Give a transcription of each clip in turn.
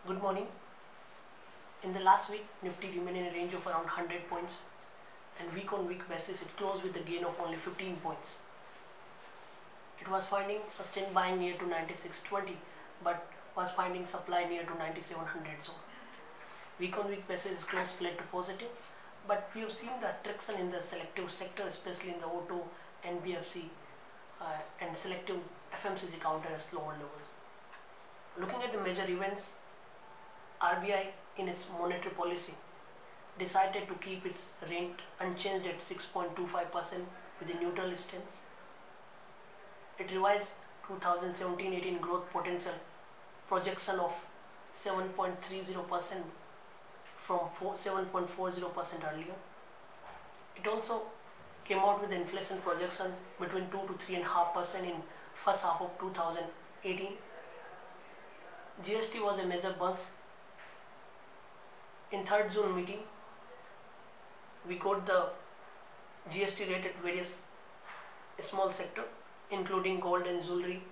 Good morning. In the last week, Nifty remained in a range of around 100 points, and week on week basis it closed with a gain of only 15 points. It was finding sustained buying near to 96.20 but was finding supply near to 9700 zone. Week on week basis it closed flat to positive, but we have seen the traction in the selective sector, especially in the auto, NBFC and selective FMCG counter at lower levels. Looking at the major events, RBI in its monetary policy decided to keep its rate unchanged at 6.25% with a neutral stance. It revised 2017-18 growth potential projection of 7.30% from 7.40% earlier. It also came out with inflation projection between 2 to 3.5% in first half of 2018. GST was a major buzz. In 3rd June meeting, we got the GST rate at various small sector, including gold and jewelry,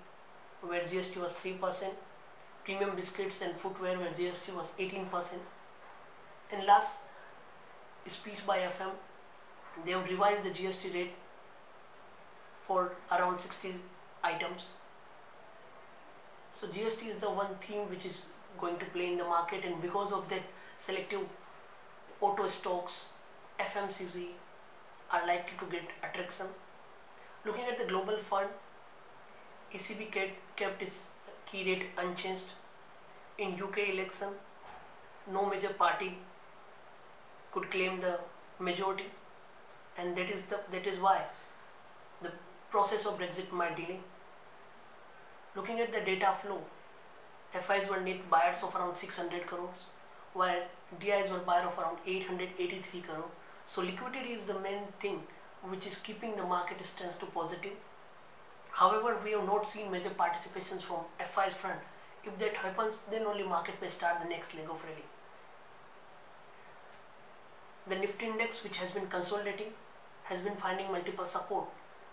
where GST was 3%, premium biscuits and footwear, where GST was 18%. In last speech by FM, they have revised the GST rate for around 60 items. So GST is the one theme which is going to play in the market, and because of that, selective auto stocks, FMCG are likely to get attraction. Looking at the global fund, ECB kept its key rate unchanged. In UK election, no major party could claim the majority, and that is why the process of Brexit might delay. Looking at the data flow, FIs were net buyers of around 600 crores, while DIs were buyers of around 883 crore. So liquidity is the main thing which is keeping the market stance to positive. However, we have not seen major participations from FIs front. If that happens, then only market may start the next leg of rally. The Nifty index, which has been consolidating, has been finding multiple support,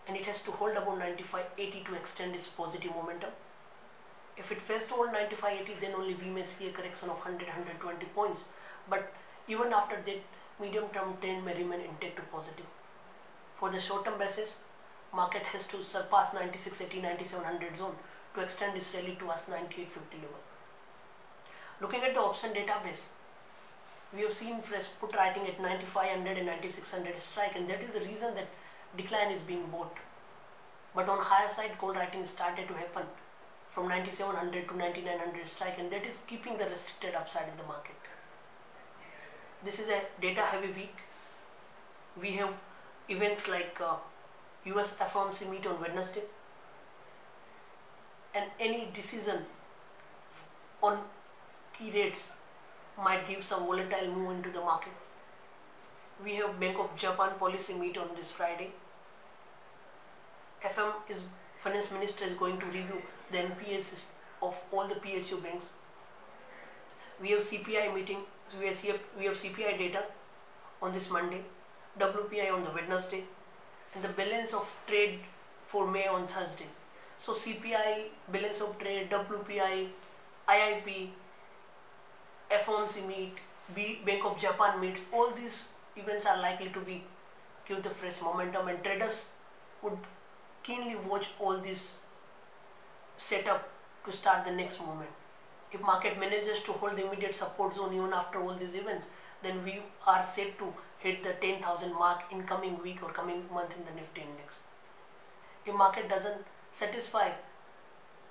and it has to hold above 95.80 to extend its positive momentum. If it fails to hold 95.80, then only we may see a correction of 100-120 points. But even after that, medium-term trend may remain intact to positive. For the short-term basis, market has to surpass 96.80-9700 zone to extend this rally towards 98.50 level. Looking at the option database, we have seen fresh put writing at 9500 and 9600 strike, and that is the reason that decline is being bought. But on higher side, call writing started to happen from 9700 to 9900 strike, and that is keeping the restricted upside in the market. This is a data heavy week. We have events like US FOMC meet on Wednesday, and any decision on key rates might give some volatile move into the market. We have Bank of Japan policy meet on this Friday. Finance Minister is going to review the NPAs of all the PSU banks. We have CPI meeting. So we have CPI data on this Monday, WPI on the Wednesday, and the balance of trade for May on Thursday. So CPI, balance of trade, WPI, IIP, FOMC meet, Bank of Japan meet, all these events are likely to give the fresh momentum, and traders would keenly watch all this setup to start the next movement. If market manages to hold the immediate support zone even after all these events, then we are set to hit the 10,000 mark in coming week or coming month in the Nifty index. If market doesn't satisfy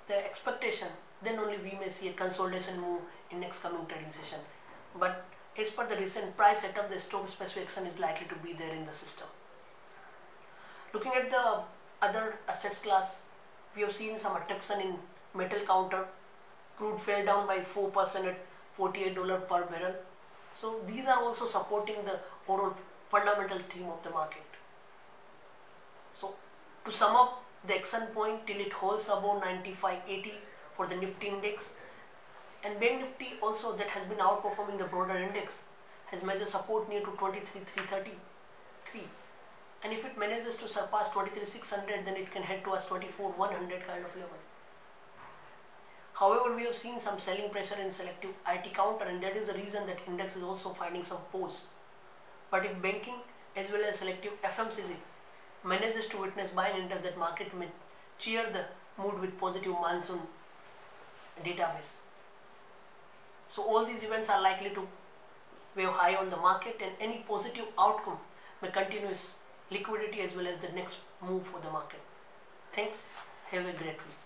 the expectation, then only we may see a consolidation move in next coming trading session. But as per the recent price setup, the stock specific action is likely to be there in the system. Looking at the other assets class, we have seen some attraction in metal counter. Crude fell down by 4% at $48 per barrel. So these are also supporting the overall fundamental theme of the market. So to sum up, the action point till it holds above 95.80 for the Nifty index, and Bank Nifty also, that has been outperforming the broader index, has measured support near to 23,333, and if it manages to surpass 23,600, then it can head towards 24,100 kind of level. However, we have seen some selling pressure in selective IT counter, and that is the reason that index is also finding some pause. But if banking as well as selective FMCG manages to witness buying interest, that market may cheer the mood with positive monsoon database. So all these events are likely to wave high on the market, and any positive outcome may continuous liquidity as well as the next move for the market. Thanks. Have a great week.